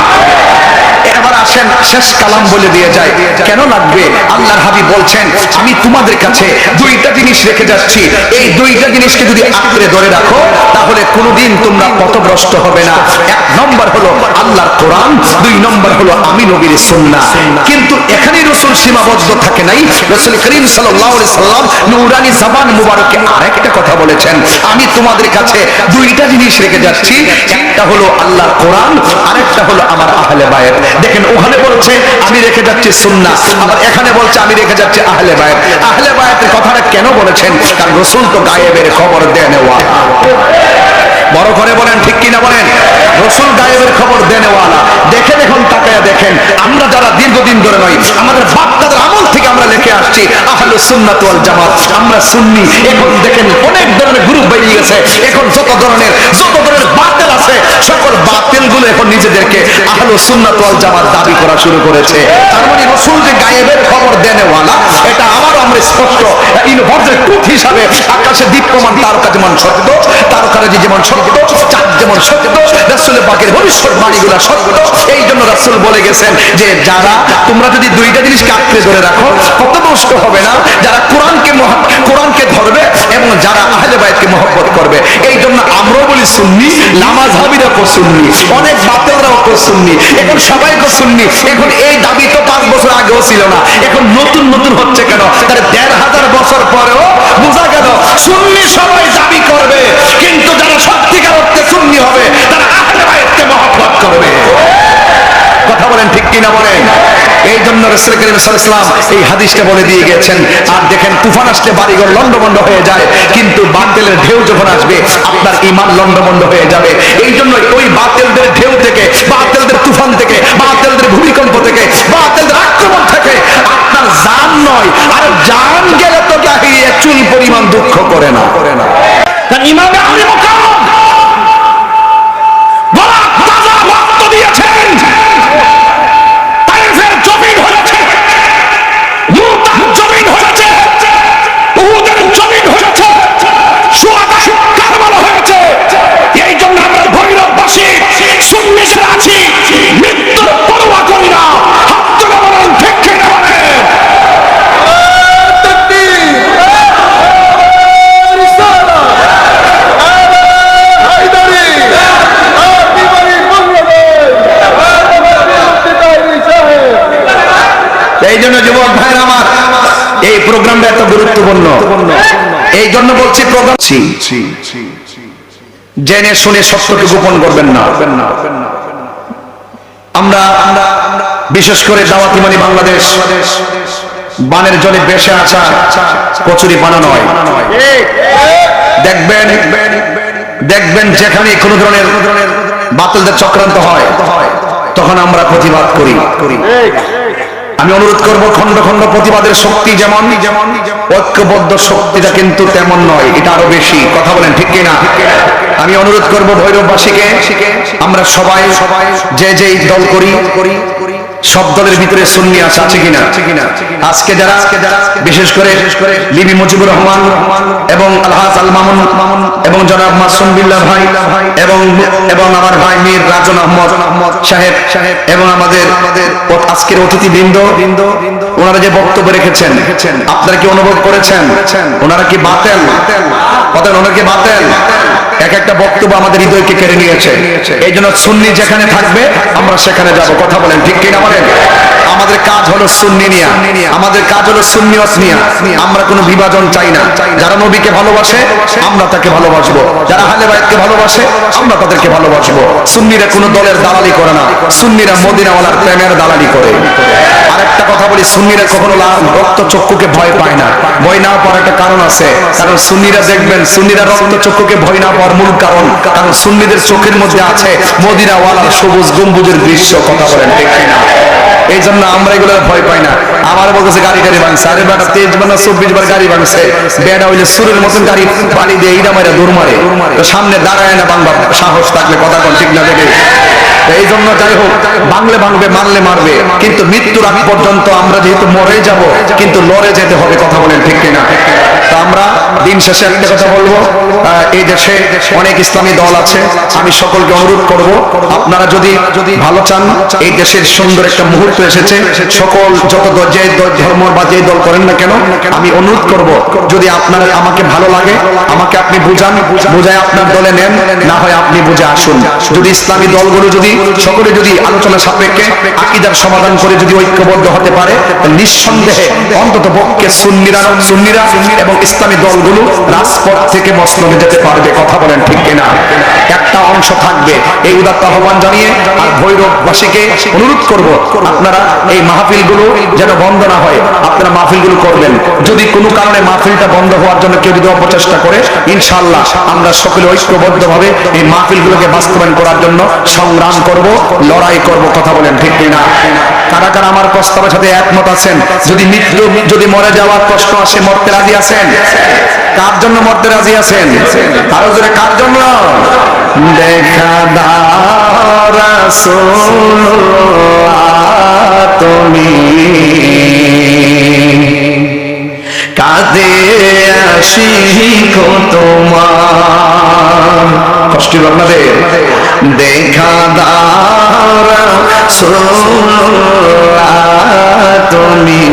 এবার আসেন শেষ কালাম বলে দিয়ে যায় কেন লাগবে। আল্লাহর হাবিব বলছেন আমি তোমাদের কাছে দুইটা জিনিস রেখে যাচ্ছি, এই দুইটা জিনিসকে যদি আঁকড়ে ধরে রাখো তাহলে কোনোদিন তোমরা পথভ্রষ্ট হবে না। এক নম্বর হলো আল্লাহর কোরআন, দুই নম্বর হলো আমি নবীর সুন্নাহ। কিন্তু এখানে রাসূল সীমাবদ্ধ থাকে নাই। রাসূল করিম সাল্লাল্লাহু আলাইহি সাল্লাম নূরানি জবান মুবারকে আরেকটা কথা বলেছেন, আমি তোমাদের কাছে দুইটা জিনিস রেখে যাচ্ছি, একটা হলো আল্লাহর কোরআন, আরেকটা হলো আমার আহলে বায়াত। দেখেন ওখানে বলছে আমি রেখে যাচ্ছি সুন্নাহ, আবার এখানে বলছে আমি রেখে যাচ্ছি আহলে বায়াত। আহলে বায়াতের কথাটা কেন বলেছেন? কারণ রাসূল তো গায়েবের খবর দেনেওয়ালা। বড় করে বলেন ঠিক কিনা বলেন? রাসূল গায়েবের খবর দেনেওয়ালা। দেখেন এখন তাকায়া দেখেন, আমরা যারা দীর্ঘদিন ধরে নয় আমাদের বাপ দাদার আমল থেকে আমরা লিখে আসছি আহলুস সুন্নাত ওয়াল জামাত, আমরা সুন্নি। এখন দেখেন অনেক ধরনের গ্রুপ বেরিয়ে গেছে, এখন যত ধরনের বাতিল আছে সকল বাতিলগুলো এখন নিজেদেরকে আহলুস সুন্নাত ওয়াল জামাত দাবি করা শুরু করেছে। তার মানে রাসূল যে গায়েবের খবর দেনেওয়ালা এটা আবার আমরা স্পষ্ট ইউনিভার্সাল ট্রুথ হিসাবে আকাশে দীপ্যমান তারকা যেমন সত্য, তারকারাজি যেমন সত্য, চাঁদ যেমন সত্য, রাসূলের পাকের ভবিষ্যৎবাণীগুলো সত্য। এই জন্য রাসূল বলে গেছেন যে যারা তোমরা যদি দুইটা জিনিসকে আঁকড়ে ধরে রাখো পথভ্রষ্ট হবে না, যারা কোরআনকে ধরবে এবং যারা আহলে বায়াতকে মহব্বত করবে। এই জন্য আমরাও বলি সুন্নি, লামাযহাবিরা কো সুন্নি, অনেক বাতিলরাও কো সুন্নি, এখন সবাই কো সুন্নি। এখন এই দাবি তো 5 বছর আগেও ছিল না, এখন নতুন নতুন হচ্ছে কেন? তাহলে 1500 বছর পরেও বোঝা গেল সুন্নি সবাই দাবি করবে, কিন্তু যারা সত্যিকার অর্থে সুন্নি হবে তারা আহলে বায়াতকে মহব্বত করবে। কথা বলেন ঠিক কিনা বলেন? এই জন্য রাসূল করিম সাল্লাল্লাহু আলাইহি ওয়াসাল্লাম এই হাদিসটা বলে দিয়ে গেছেন। আর দেখেন তুফান আসলে বাড়িঘর লন্ডভন্ড হয়ে যায়, কিন্তু বাতিলের ঢেউ যখন আসবে আপনার ঈমান লন্ডভন্ড হয়ে যাবে। এই জন্য ওই বাতিলদের ঢেউ থেকে, বাতিলদের তুফান থেকে, বাতিলদের ভূমিকম্প থেকে, বাতিলদের আক্রমণ থেকে আপনার জান নয়, আর জান গেলে তো জাহিলিয়া চুল পরিমাণ দুঃখ করে না। কারণ ইমাম আলী মুকাম বড় তাজা রক্ত দিয়েছেন, তাইফের জমিন হয়েছে, মুতার জমিন হয়েছে, উহুদের জমিন হয়েছে, শুহাদা কারবালা হয়েছে। এই জন্য আমরা ভৈরববাসী সুন্নি যারা আছি মৃত্যুর পরোয়া করি না। হাত তুলে বলেন ঠিক কিনা বলেন? এই জন্য যুবক ভাইরা আমার, এই প্রোগ্রামটা এত গুরুত্বপূর্ণ। এই জন্য বলছি প্রোগ্রাম জেনে শুনে সত্যকে গোপন করবেন না। আমরা বিশেষ করে দাওয়াত ইমানি বাংলাদেশ বানের জলে বেশে আসা কচুরি বানানো হয়। দেখবেন যেখানে কোনো ধরনের বাতিলদের চক্রান্ত হয় তখন আমরা প্রতিবাদ করি। আমি অনুরোধ করব খন্ড খন্ড প্রতিবাদের শক্তি যেমন ঐক্যবদ্ধ শক্তিটা কিন্তু তেমন নয়, এটা আরো বেশি। কথা বলেন ঠিক কিনা? আমি অনুরোধ করব ভৈরববাসীকে আমরা সবাই যে যেই দল করি সব দলের ভিতরে সুন্নি আছে কিনা? আজকে যারা বিশেষ করে লিবি মুজিবুর রহমান এবং আলহাজ আল মামুন এবং জনাব মাসুম বিল্লাহ ভাই এবং আমার ভাই মীর রাজন আহমদ সাহেব এবং আমাদের আজকের অতিথিবৃন্দ, ওনারা যে বক্তব্য রেখেছেন আপনারা কি অনুভব করেছেন ওনারা কি বাতেল? ওনারা কি বাতেল? এক একটা বক্তব্য আমাদের হৃদয়কে কেড়ে নিয়েছে। এই জন্য সুন্নি যেখানে থাকবে আমরা সেখানে যাব। কথা বলেন ঠিক কিনা বলেন? আমাদের কাজ হলো সুন্নি নিয়া, আমাদের কাজ হলো সুন্নিয়ত নিয়া। আমরা কোনো বিভাজন চাই না। যারা নবীকে ভালোবাসে আমরা তাকে ভালোবাসবো, যারা আহলে বায়াতকে ভালোবাসে আমরা তাদেরকে ভালোবাসবো। সুন্নিরা কোনো দলের দালালি করে না, সুন্নিরা মদিনাওয়ালার প্রেমের দালালি করে। আরেকটা কথা বলি, সুন্নিরা কখনো রক্ত চক্ষুকে ভয় পায় না। ভয় না পাওয়ার একটা কারণ আছে, কারণ সুন্নিরা দেখবেন সুন্নিরা রক্ত চক্ষুকে ভয় না পাওয়ার মূল কারণ সুন্নিদের চোখের মধ্যে আছে মদিনাওয়ালার সবুজ গম্বুজের দৃশ্য। কথা বলেন ঠিক কিনা? এই জন্য আমরা এগুলো ভয় পাই না। আমার বলতেছে গাড়ি ভাঙছে, আরে বেটা 23 বার না 24 বার গাড়ি ভাঙছে, বেটা হইলে সুরের মতন গাড়ি বাড়ি দিয়ে এইটা মারে দৌড় মারে, তো সামনে দাঁড়ায় না বাংলা সাহস থাকলে কথা কোন ঠিক না দেখে। এই জন্য যাই হোক, ভাঙলে ভাঙবে, মারলে মারবে, কিন্তু মৃত্যুর আগ পর্যন্ত আমরা যেহেতু মরে যাব, কিন্তু লড়ে যেতে হবে, কথা বলেন ঠিক কিনা? তো আমরা দিন শেষে একটা কথা বলবো, এই দেশে অনেক ইসলামী দল আছে, আমি সকলকে অনুরোধ করব, আপনারা যদি ভালো চান, এই দেশের সুন্দর একটা মুহূর্ত এসেছে, সকল যত যে ধর্ম বা যে দল করেন না কেন, আমি অনুরোধ করব, যদি আপনারা আমাকে ভালো লাগে, আমাকে আপনি বুঝান, বুঝায় আপনার দলে নেন, না হয় আপনি বুঝে আসুন। যদি ইসলামী দলগুলো যদি সকলে যদি আলোচনা সাপেক্ষে আকীদার সমাধান করে যদি ঐক্যবদ্ধ হতে পারে, নিঃসন্দেহে অন্তত পক্ষে সুন্নিরা এবং ইসলামী দলগুলো রাজপথ থেকে মসনদে যেতে পারবে, কথা বলেন ঠিক কিনা? একটা অংশ থাকবে। এই উদাত্ত আহ্বান জানিয়ে আর ভৈরববাসীকে অনুরোধ করব, আপনারা এই মাহফিলগুলো যেন বন্ধ না হয়, আপনারা মাহফিলগুলো করবেন। যদি কোনো কারণে মাহফিলটা বন্ধ হওয়ার জন্য কেউ যদি অপচেষ্টা করে, ইনশাআল্লাহ আমরা সকলে ঐক্যবদ্ধভাবে এই মাহফিলগুলোকে বাস্তবায়ন করার জন্য সংগ্রাম করব, লড়াই করব, কথা বলেন ঠিক কিনা? কারা কারা আমার প্রস্তাবের সাথে একমত আছেন? যদি মরে যাওয়ার প্রশ্ন আসে, মরতে রাজি আছেন? কার জন্য মরতে রাজি আছেন? আরো জোরে কার জন্য? দেখা দাও রাসূলুল্লাহ তুমি কাঁদে আশিক তোমার, কষ্ট আপনাদের, দেখা দাও রাসূলুল্লাহ তুমি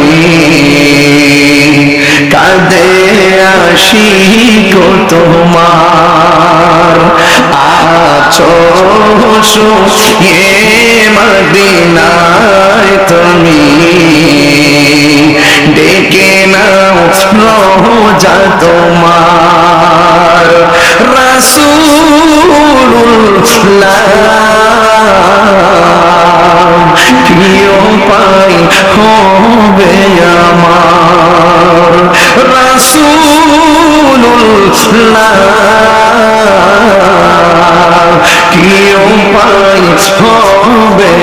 কাঁদে আশিক তোমার, আছো শুয়ে মদিনায় তুমি ডেকে নাও রোজা তোমার, রাসূলুল্লাহ প্রিয় পাই হবে আমার, রাসূলুল্লাহ প্রিয় পাই হবে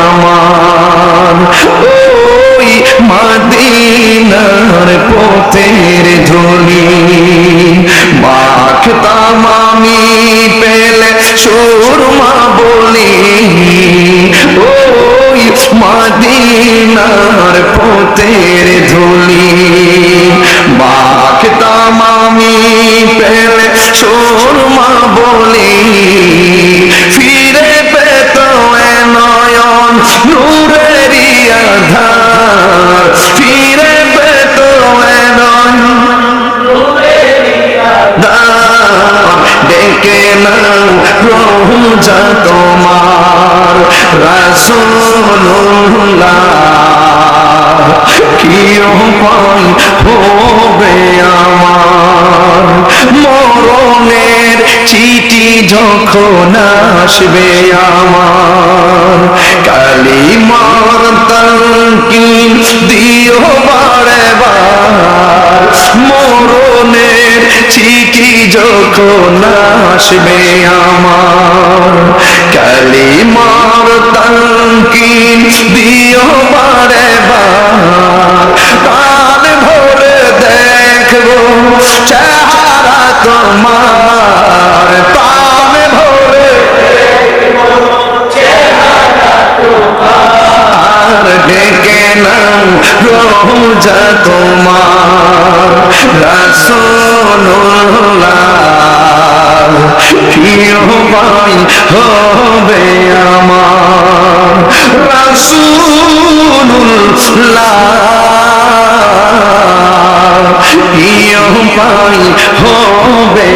আমার, ওই মদিনার পথের ধুলি মাখতাম আমি পেলে সুরমা বলি, ওই মদিনার পথের ধুলি মাখতাম আমি পেলে সুরমা বলি, ফিরে পেত নয়ন নূরেরই আধার, ফিরে পেত নয়ন নূরেরই আধার, ডেকে নাও রোজা তোমার, রাসূলুল্লাহ কি উপায় হবে আমার, মরণের চিঠি যখন আসবে আমার, কালিমার তালকিন দিও বারে বার, মরণের চিঠি যখন আসবে আমার, কালিমার তালকিন দিও বারে বার, কান ভরে দেখবো চেহারা তোমার, কান ভরে দেখবো চেহারা তোমার, ডেকে নাও রোজা তোমার, রাসূলুল্লাহ প্রিয় ভাই হবে আমার, রাসূলুল্লাহ প্রিয় ভাই হবে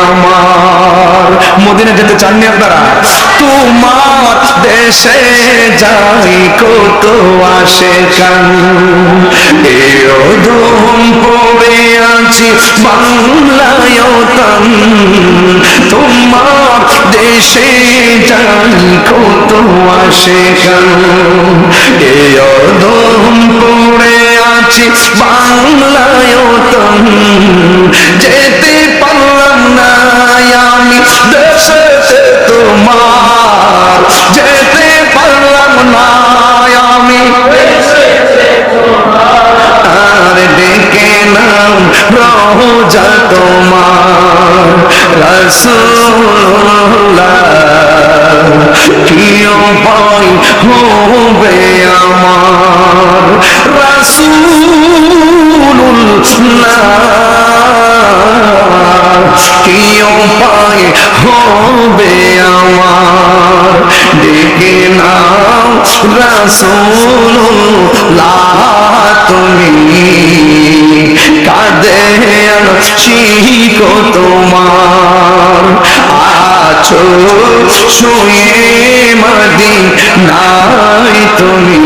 আমার। মদিনা যেতে চাননি আপনারা? তোমার দেশে যাই কত আসে কান, এরদম পড়ে আছি বাংলায় তান, তোমার দেশে যাই কত আসে কান, এরদম পড়ে আছি বাংলায় তান, যেতে পারলাম না আমি দেশে তোমার, যেতে পারলাম না আমি আর ডেকে নাম রওজা তোমার রাসূলুল্লাহ কি উপায় হবে আমার রাসূলুল্লাহ কি উপায় হবে আমার ডেকে নাও রাসূলুল্লাহ তুমি কাঁদে শিখো তোমার আছো শুয়ে মদিনায় তুমি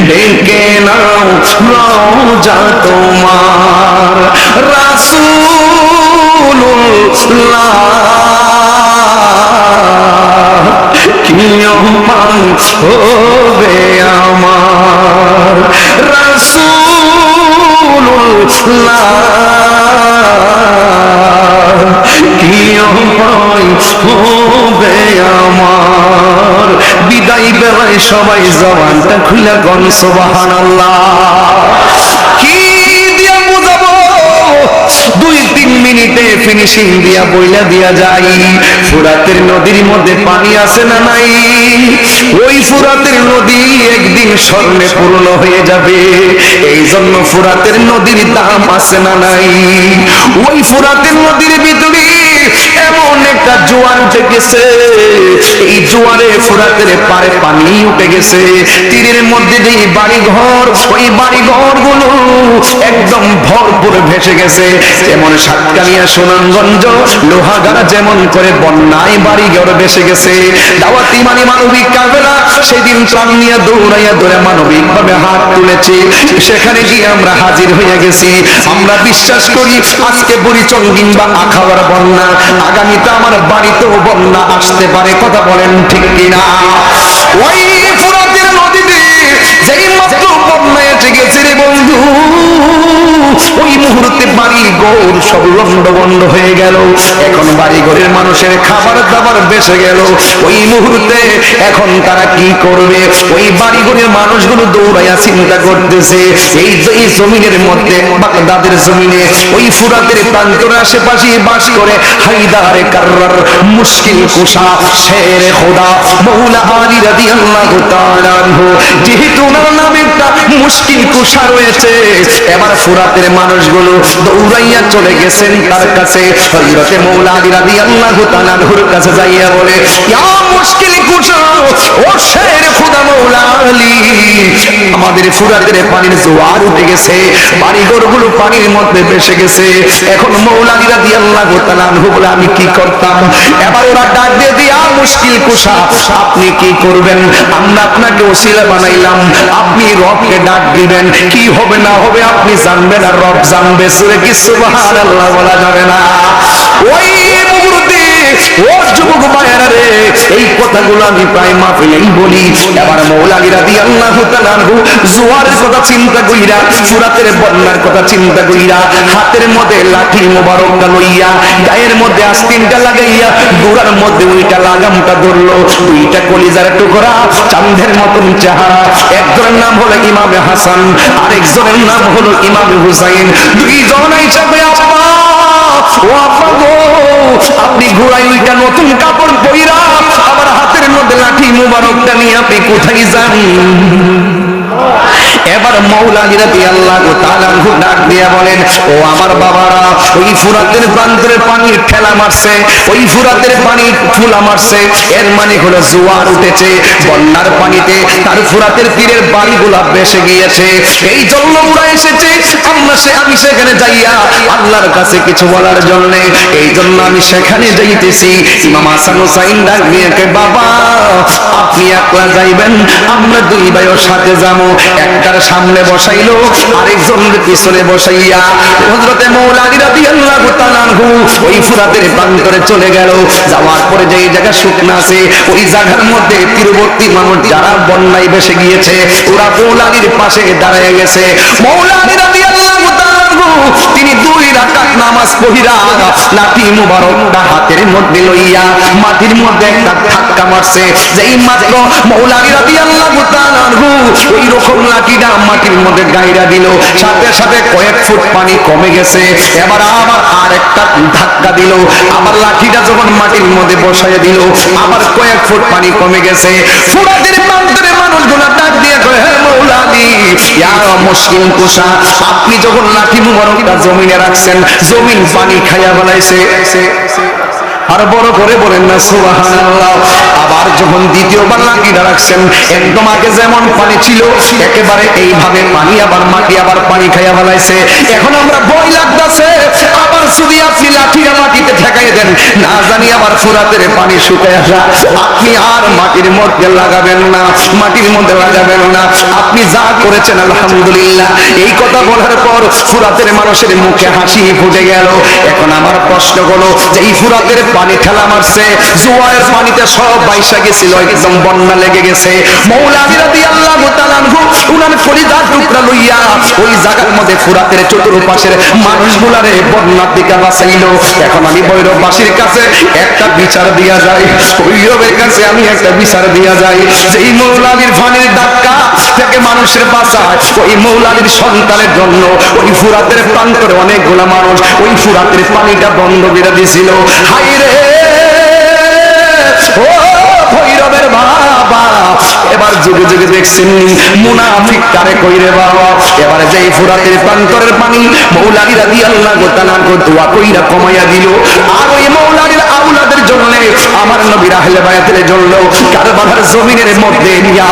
ডেকে নাও রওজা তোমার রাসূলুল্লাহ কি উপায় হবে আমার রাসূলুল্লাহ কি উপায় হবে আমার বিদায় বেলায় সবাই জবানটা খুলে গন সুবহানাল্লাহ কি দিয়া বুঝাবো 2-3 মিনিটে ফিনিশিং দিয়া বইলা দিয়া যাই ফুরাতের নদীর মধ্যে পানি আছে না নাই ওই ফুরাতের নদী একদিন স্বর্ণে পূর্ণ হয়ে যাবে এই জন্য ফুরাতের নদীর দাম আছে না নাই ওই ফুরাতের নদীর ভিতরে এমন একটা জোয়ার উঠে গেছে এই জোয়ারে ফুরাতের পারে পানি উঠে গেছে তীরের মধ্যে যে বাড়ি ঘর ওই বাড়ি ঘর গুলো একদম ভরপুর ভেসে গেছে যেমন সাতকানিয়া সুনামগঞ্জ লোহাগাড়া যেমন করে বন্যায় বাড়ি ঘর ভেসে গেছে দাওয়াতি মানে মানবিক কাফেলা সেদিন প্রাণ নিয়ে দৌড়াইয়া দৌড়ে মানবিক ভাবে হাত তুলেছে সেখানে গিয়ে আমরা হাজির হয়ে গেছি আমরা বিশ্বাস করি আজকে বুড়িচং কিংবা আখাউড়ার বন্যা আগামীতে আমার বাড়িতেও বন্যা আসতে পারে কথা বলেন ঠিক কিনা ওই ফুরাতের নদীতে যেই মাত্র বন্যা এসে গেছে রে বন্ধু ওই মুহূর্তে বাড়ি ঘর সব লন্ডভন্ড হয়ে গেল এখন বাড়ি ঘরের মানুষের খাবার দাবার বেঁচে গেল ওই মুহূর্তে এখন তারা কি করবে ওই বাড়ি ঘরের মানুষগুলো দৌড়াইয়া চিন্তা করতেছে এই জমিনের মধ্যে বাগদাদের জমিনে ওই ফুরাতের প্রান্তর আশেপাশে বাস করে হায়দার কাররার মুশকিল কুশা শেরে খোদা মওলা আলী রাদিয়াল্লাহু তাআলা আনহু যেহেতু ওনার নামে একটা মুশকিল কুশা রয়েছে এবার ফুরাতের মানুষগুলো দৌড়াইয়া চলে গেছেন তার কাছে হযরতে মওলা আলী রাদিয়াল্লাহু তাআলা আনহুর কাছে যাইয়া বলে ইয়া মুশকিল কুশা ও শেরে খোদা মওলা আলী আমাদের ফুরাতের পানির জোয়ার উঠে গেছে বাড়িঘরগুলো পানির মধ্যে ভেসে গেছে এখন মওলা আলী রাদিয়াল্লাহু তাআলা আনহু বলে আমি কি করতাম এবার ওরা ডাক দিয়ে দিয়া মুশকিল কুশা আপনি কি করবেন আমরা আপনাকে ওসিলা বানাইলাম আপনি রবকে ডাক দিবেন কি হবে না হবে আপনি জানবেন আর রব জানবে সূরা কি সুবহানাল্লাহ বলা যাবে না ওই মুহূর্তে ও যুবক ভাইরা রে এই কথাগুলো আমি প্রায় মাহফিলেই বলি এবার মওলা আলী রাদিয়াল্লাহু তাআলা আনহু জোয়ারের কথা চিন্তা কইরা ফুরাতের বন্যার কথা চিন্তা কইরা হাতের মধ্যে লাঠি মোবারকটা লইয়া গায়ের মধ্যে আস্তিনটা লাগাইয়া গোড়ার মধ্যে ওইটা লাগামটা ধরলো দুইটা কলিজার টুকরা চাঁদের মতন চেহারা একজনের নাম হলো ইমামে হাসান আরেকজনের নাম হলো ইমামে হুসাইন দুইজন আইসা কই আব্বা ও আব্বা গো আপনি ঘোড়ায় ওইটা নতুন কাপড় পইরা আবার হাতের মধ্যে লাঠি মোবারকটা নিয়ে আপনি কোথায় যান এবার মওলা আলী রাদিয়াল্লাহু তাআলা আনহু ডাক দিয়া বলেন ও আমার বাবারা ওই ফুরাতের প্রান্তরে পানির ঠেলা মারছে ওই ফুরাতের পানি ফুলা মারছে এর মানে হলো জোয়ার উঠেছে বন্যার পানিতে তার ফুরাতের তীরের বাড়িগুলো ভেসে গিয়েছে এই জন্য ওরা এসেছে আমি সেখানে যাইয়া আল্লাহর কাছে কিছু বলার জন্য এই জন্য আমি সেখানে যাইতেছি ইমাম হাসান হুসাইন ডাক দিয়ে বাবা আপনি একলা যাইবেন আমরা দুই ভাইয়ের সাথে যাবো একটার সামনে বসাইলো আরেকজনের পিছনে বসাইয়া হযরতে মওলা আলী রাদিয়াল্লাহু তাআলা আনহু ওই ফুরাতের প্রান্তরে চলে গেল যাওয়ার পরে যেই জায়গা শুকনা আছে ওই জায়গার মধ্যে তীরবর্তী মানুষ যারা বন্যায় ভেসে গিয়েছে ওরা মওলা আলীর পাশে দাঁড়িয়ে গেছে মওলা আলী রাদিয়াল্লাহু তাআলা আনহু তিনি 2 রাকাত নামাজ পড়িরা লাঠি মুবারকটা হাতের মধ্যে লইয়া মাটির মধ্যে একটা ধাক্কা মারছে, যেই মাত্র মৌলা আলী রাদিয়াল্লাহু তাআলা আনহু ওই রকম লাঠিটা মাটির মধ্যে গাইরা দিল, সাথে সাথে কয়েক ফুট পানি কমে গেছে। এবার আবার আরেকটা ধাক্কা দিল, আবার লাঠিটা যখন মাটির মধ্যে বসায় দিল, আবার কয়েক ফুট পানি কমে গেছে। ফুরাতের প্রান্তরে মানুষগুলো ডাক দিয়ে কয়, হে মৌলা আলী, ইয়া মুশকিল কুশা, আপনি যখন লাঠি মুবারকটা জমিনে রাখছেন, জমিন পানি খাইয়া ফেলাইছে। আর বড় করে বলেন না সুবহানাল্লাহ। আবার যখন দ্বিতীয়বার লাঠিটা রাখছেন, একদম আগে যেমন পানি ছিল একেবারে এইভাবে পানি, আবার মাটি আবার পানি খাইয়া ফেলাইছে। এখন আমরা ভয় লাগতেছে, আবার যদি আপনি লাঠিটা মাটিতে ঠেকাই দেন, না জানি আবার ফুরাতের পানি শুকায় আসা, আপনি আর মাটির মধ্যে লাগাবেন না, মাটির মধ্যে লাগাবেন না, আপনি যা করেছেন আলহামদুলিল্লাহ। এই কথা বলার পর ফুরাতের মানুষের মুখে হাসি ফুটে গেল। এখন আমার প্রশ্ন হলো, যে এই ফুরাতের পানি ঠেলা মারছে, জোয়ারের পানিতে সব বাইসা গেছিল, একদম বন্যা লেগে গেছে। মৌলা আলী রাদিয়াল্লাহু তাআলা আনহু উনার কলিজার টুকরা লইয়া ওই জায়গার মধ্যে ফুরাতের চতুর্পাশের মানুষগুলারে বন্যার দিকে বাঁচাইলো। এখন আমি ভৈরববাসীর কাছে একটা বিচার দিয়া যাই, ভৈরবের কাছে আমি একটা বিচার দিয়া যাই, যে এই মৌলা আলীর পানির ধাক্কা থেকে মানুষের বাঁচায়, ওই মৌলা আলীর সন্তানের জন্য ওই ফুরাতের প্রান্তরে অনেকগুলা মানুষ ওই ফুরাতের পানিটা বন্ধ করে দিয়েছিল। হায় রে ও ভৈরবের বাবা, এবার যুগে যুগে দেখছেন মুনাফিক কারে কইরে বাবা। এবারে যেই ফুরাতের প্রান্তরের পানি মৌলা আলী রাদিয়াল্লাহু তাআলা দোয়া কইরা কমাইয়া দিল, আর ওই মৌলা আলীর আওলাদের জন্য, আমার নবীর আহলে বায়াতের জন্য কারবালার জমিনের মধ্যে নিয়া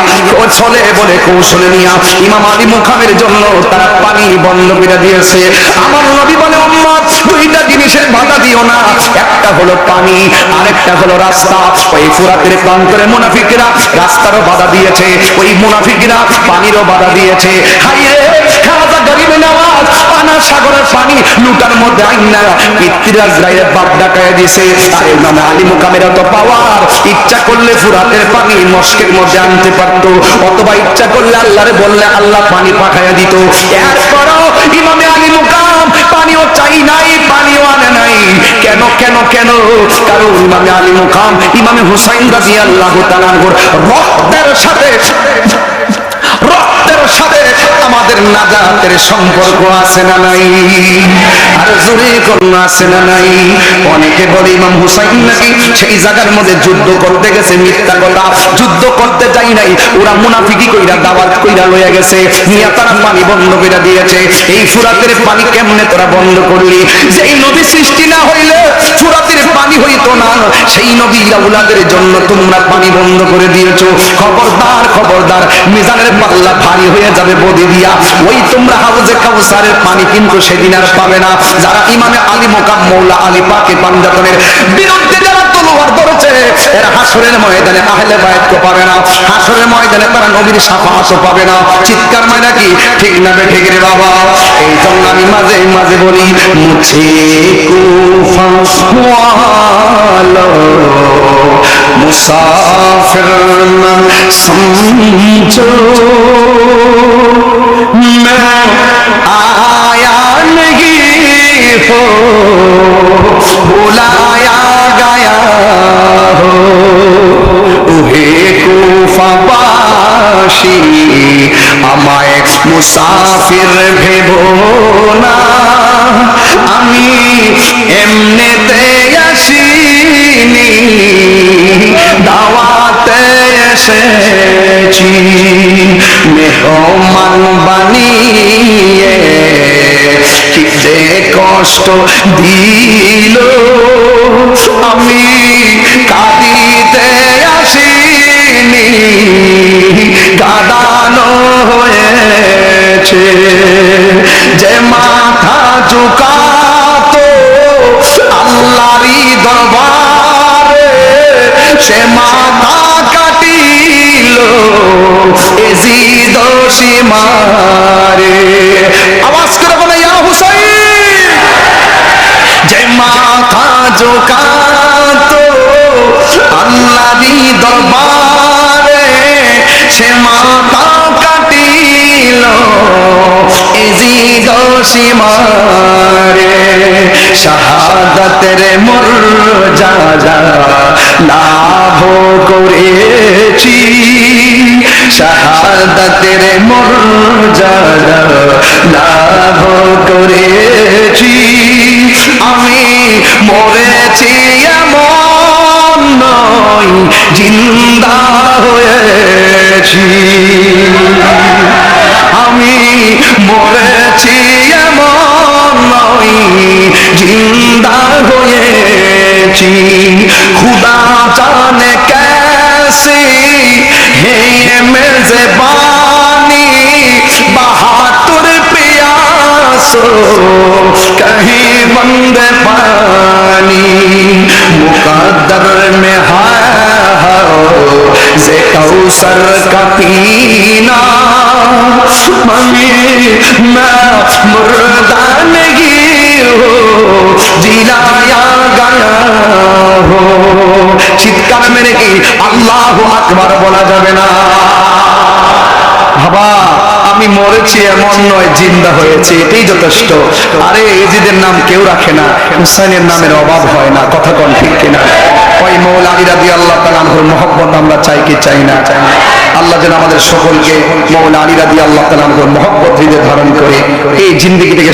চলে বলে কৌশলে নিয়া ইমাম আলী মুকামের জন্য তারা পানি বন্ধ করে দিয়েছে। আমার নবী বলে, উম্মত দুইটা জিনিসের বাধা দিও না, একটা হলো পানি, আরেকটা হলো রাস্তা। ওই ফুরাতের প্রান্তরে মুনাফিকরা রাস্তারও বাধা দিয়েছে, ওই মুনাফিকরা পানিরও বাধা দিয়েছে। হাইরে খাজা গরিবে নওয়াজ পানা সাগরের পানি লুটার মধ্যে আইনা পিতৃরাজ রায়ের বাপ ডাকায় দিছে। আর ইমাম আলী মুকামের তো পাওয়ার, ইচ্ছা করলে ফুরাতের পানি মস্কের মধ্যে আনতে পারতো, অথবা ইচ্ছা করলে আল্লাহরে বললে আল্লাহ পানি পাঠাইয়া দিত। এরপরও ইমামে আলী মুকাম পানিও চাই নাই, পানিও আনে নাই। কেন কেন কেন? কারণ ইমামে আলী মুকাম ইমামে হুসাইন রাদিয়াল্লাহু তাআলা রক্তের সাথে আমাদের নাজাতের সম্পর্ক আছে না নাই? আর জোরে কোন আছে না নাই? অনেকে বলে ইমাম হুসাইন নাকি সেই জায়গার মধ্যে যুদ্ধ করতে গেছে, মিথ্যা কথা, যুদ্ধ করতে যাই নাই, ওরা মুনাফিকি কইরা দাওয়াত কইরা লইয়া গেছে, নিয়া তারা পানি বন্ধ কইরা দিয়েছে। এই ফুরাতের পানি কেমনে তোরা বন্ধ করলি? যেই নবী সৃষ্টি না হইলে ফুরাতের পানি হইতো না, সেই নবী আওলাদের জন্য তোমরা পানি বন্ধ করে দিয়েছো। খবরদার খবরদার, মিজানের পাল্লা ভারী হয়ে যাবে বদি দিয়া। ওই তোমরা হাউজে কাউসারের পানি কিন্তু সেদিন আর পাবে না। যারা ইমামে আলী মুকাম মৌলা আলী পাকে পাঞ্জাতনের বিরুদ্ধে যারা তলোয়ার ধরেছে, এরা হাসরের ময়দানে আহলে বায়াতকে পাবে না, হাসরের ময়দানে তারা নবীর শাফাআতও পাবে না। চিৎকার মানে কি ঠিক না বে ঠিক রে বাবা? এই জন্য আমি মাঝে মাঝে বলি, মুঝে কুফা ওয়ালো মুসাফির না সমঝো, मैं आया नहीं हो बुलाया गया हो, उहे কুফাবাসী আমায় মুসাফির ভেবো না, আমি এমনিতে আসিনি, দাওয়াতে এসেছি, মেহমান বানিয়ে কি যে কষ্ট দিল, আমি কাঁদিতে আসিনি, কাঁদানো হয়েছে। যে মাথা ঝুঁকাতো আল্লাহরই দরবারে, সে মাথা কাটিল এজিদ সীমারে। আওয়াজ করে বলে ইয়া হুসাইন। যে মাথা ঝুঁকাতো আল্লাহরই দরবারে, সে মাথা কাটিল নিজি দোষিমারে শাহাদাতের মর্যাদা লাভ করেছি, শাহাদাতের মর্যাদা লাভ করেছি। আমি মরেছি এমন নয়, জিন্দা হয়েছি। আমি মরেছি এমন নয়, জিন্দা হয়েছি। খুদা জানে कैसी है ये मेज़बानी, बहादुर प्यासो कहीं बंद पानी। मुकद्दर में है जे कौसर का पीना, मैं मुर्दा नहीं हो जिलाया गया हो। চিৎকার মেরে কি আল্লাহু আকবার বলা যাবে না? বাবা আমি মরেছি এমন নয়, জিন্দা হয়েছে, এটাই যথেষ্ট। আরে এজিদের নাম কেউ রাখে না, হুসাইনের নামের অভাব হয় না, কথা কোন ঠিক কিনা? ওই মৌলা আলী রাদিয়াল্লাহু তাআলা আনহুর মহব্বত আমরা চাই কি চাই না? আল্লাহ যেন আমাদের সকলকে মৌলা আলী রাদিয়াল্লাহু তাআলা আনহুর মহব্বত হৃদয়ে ধারণ করে এই জিন্দেগি থেকে